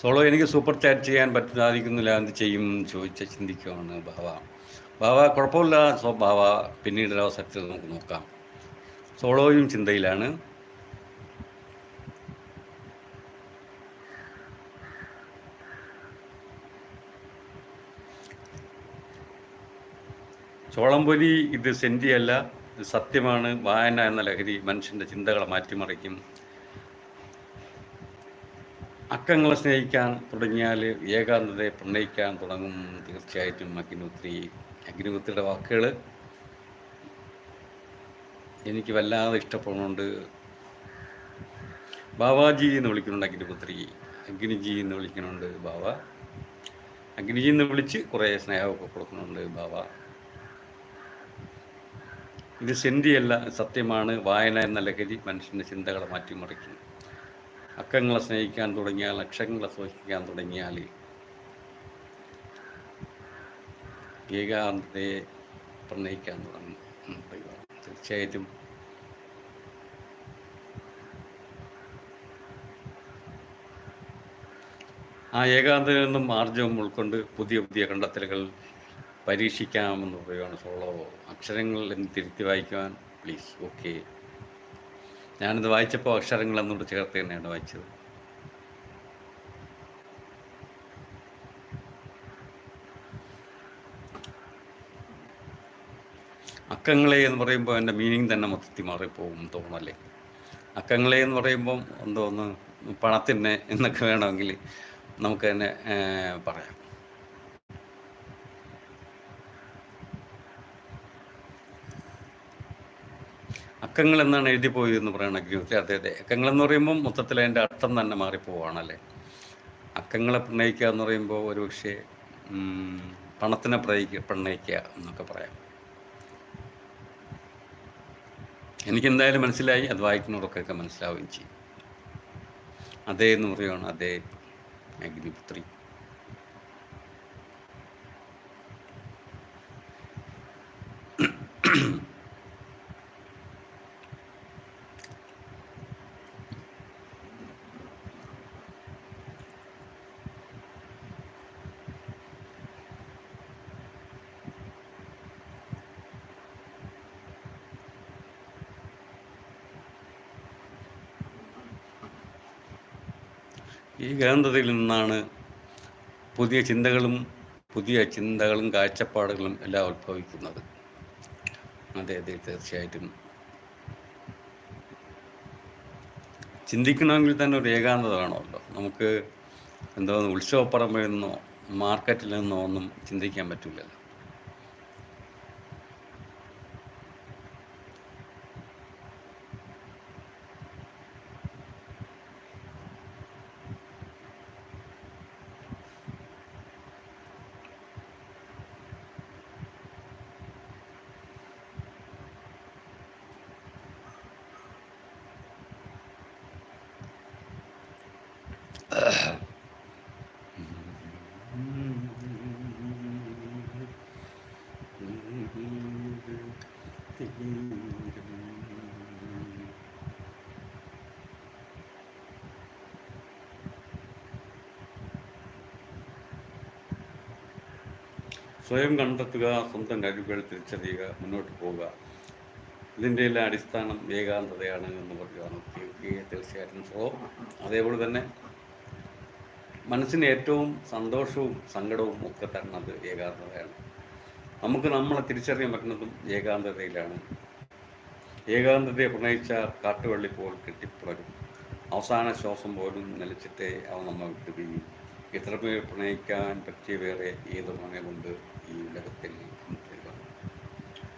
Solo എനിക്ക് super chat ചെയ്യാൻ സാധിക്കുന്നില്ല, എന്ത് ചെയ്യും ചോദിച്ച ചിന്തിക്കുവാണ് ബാവ. ബാവ കുഴപ്പമില്ല, ബാവ പിന്നീട് അവസരത്തിൽ നമുക്ക് നോക്കാം. സോളോയും ചിന്തയിലാണ്. ചോളംപൊരി ഇത് സെൻറ്റിയല്ല, ഇത് സത്യമാണ്. വായന എന്ന ലഹരി മനുഷ്യൻ്റെ ചിന്തകളെ മാറ്റിമറിക്കും. അക്കങ്ങളെ സ്നേഹിക്കാൻ തുടങ്ങിയാൽ ഏകാന്തതയെ പ്രണയിക്കാൻ തുടങ്ങും. തീർച്ചയായിട്ടും അഗ്നിഹോത്രിയുടെ വാക്കുകൾ എനിക്ക് വല്ലാതെ ഇഷ്ടപ്പെടുന്നുണ്ട്. ബാവാജി എന്ന് വിളിക്കുന്നുണ്ട് അഗ്നിപുത്രി, അഗ്നിജി എന്ന് വിളിക്കുന്നുണ്ട് ബാവ. അഗ്നിജി എന്ന് വിളിച്ച് കുറേ സ്നേഹമൊക്കെ കൊടുക്കുന്നുണ്ട് ബാവ. ഇത് സെൻറ്റിയല്ല, സത്യമാണ്. വായന എന്ന ലഹരി മനുഷ്യൻ്റെ ചിന്തകളെ മാറ്റിമറിക്കും. അക്കങ്ങളെ സ്നേഹിക്കാൻ തുടങ്ങിയാൽ, അക്ഷരങ്ങളെ സ്നേഹിക്കാൻ തുടങ്ങിയാൽ ഏകാന്തതയെ പ്രണയിക്കാൻ തുടങ്ങും. തീർച്ചയായിട്ടും ആ ഏകാന്തതയിൽ നിന്നും ആർജവം ഉൾക്കൊണ്ട് പുതിയ പുതിയ കണ്ടെത്തലുകൾ പരീക്ഷിക്കാമെന്ന് പറയുകയാണ് സോളോ. അക്ഷരങ്ങൾ എന്ന് തിരുത്തി വായിക്കുവാൻ പ്ലീസ്. ഓക്കെ, ഞാനിത് വായിച്ചപ്പോൾ അക്ഷരങ്ങൾ എന്നോട് ചേർത്ത് തന്നെയാണ് വായിച്ചത്. അക്കങ്ങളെ എന്ന് പറയുമ്പോൾ എൻ്റെ മീനിങ് തന്നെ മൊത്തത്തിൽ മാറിപ്പോകും തോന്നല്ലേ. അക്കങ്ങളെ എന്ന് പറയുമ്പം എന്തോന്ന് പണത്തിൻ്റെ എന്നൊക്കെ വേണമെങ്കിൽ നമുക്ക് തന്നെ പറയാം. അക്കങ്ങൾ എന്നാണ് എഴുതിപ്പോയി എന്ന് പറയണം അഗ്നിഹോത്രി. അതെ അതെ, അക്കങ്ങൾ എന്ന് പറയുമ്പം മൊത്തത്തിൽ അതിൻ്റെ അർത്ഥം തന്നെ മാറിപ്പോവാണല്ലേ. അക്കങ്ങളെ പ്രണയിക്കുക എന്ന് പറയുമ്പോൾ ഒരുപക്ഷെ പണത്തിനെ പ്രണയിക്കുക എന്നൊക്കെ പറയാം. എനിക്കെന്തായാലും മനസ്സിലായി, അത് വായിക്കുന്നവർക്കൊക്കെ മനസ്സിലാവുകയും ചെയ്യും. അതേ എന്ന് പറയുകയാണ് അതേ അഗ്നിപുത്രി. ഈ ഗാന്ധതയിൽ നിന്നാണ് പുതിയ ചിന്തകളും കാഴ്ചപ്പാടുകളും എല്ലാം ഉത്ഭവിക്കുന്നത്. അതെ അതെ, തീർച്ചയായിട്ടും ചിന്തിക്കണമെങ്കിൽ തന്നെ ഒരു ഏകാന്തത വേണമല്ലോ. നമുക്ക് എന്തോ ഉത്സവപ്പറമ്പിൽ നിന്നോ മാർക്കറ്റിൽ നിന്നോ ഒന്നും ചിന്തിക്കാൻ പറ്റില്ലല്ലോ. സ്വയം കണ്ടെത്തുക, സ്വന്തം കഴിവുകൾ തിരിച്ചറിയുക, മുന്നോട്ട് പോവുക. ഇതിൻ്റെ എല്ലാം അടിസ്ഥാനം ഏകാന്തതയാണ് എന്ന് പറയുകയാണ്. തീർച്ചയായിട്ടും. അതേപോലെ തന്നെ മനസ്സിന് ഏറ്റവും സന്തോഷവും സങ്കടവും ഒക്കെ തരുന്നത് ഏകാന്തതയാണ്. നമുക്ക് നമ്മളെ തിരിച്ചറിയാൻ പറ്റുന്നതും ഏകാന്തതയിലാണ്. ഏകാന്തതയെ പ്രണയിച്ച കാട്ടുവള്ളി പോൽ കെട്ടിപ്പുണരും. അവസാന ശ്വാസം പോലും നിലച്ചിട്ടേ അവ നമ്മൾ വിട്ടുപിരിയും. ഇത്ര പേർ പ്രണയിക്കാൻ പറ്റിയ വേറെ ഏത് മണമുണ്ട് ഈ ഉലകത്തിൽ?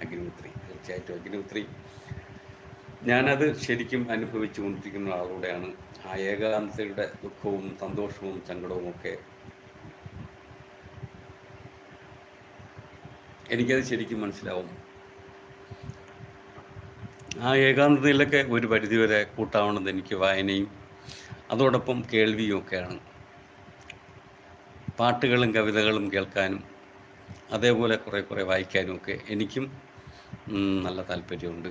അഗ്നിഹോത്രി. തീർച്ചയായിട്ടും അഗ്നിഹോത്രി. ഞാനത് ശരിക്കും അനുഭവിച്ചു കൊണ്ടിരിക്കുന്ന ആളുടെയാണ്. ആ ഏകാന്തതയുടെ ദുഃഖവും സന്തോഷവും സങ്കടവും ഒക്കെ എനിക്കത് ശരിക്കും മനസ്സിലാവും. ആ ഏകാന്തതയിലൊക്കെ ഒരു പരിധിവരെ കൂട്ടാവുന്നത് എനിക്ക് വായനയും അതോടൊപ്പം കേൾവിയും ഒക്കെയാണ്. പാട്ടുകളും കവിതകളും കേൾക്കാനും അതേപോലെ കുറേ വായിക്കാനും ഒക്കെ എനിക്കും നല്ല താല്പര്യമുണ്ട്.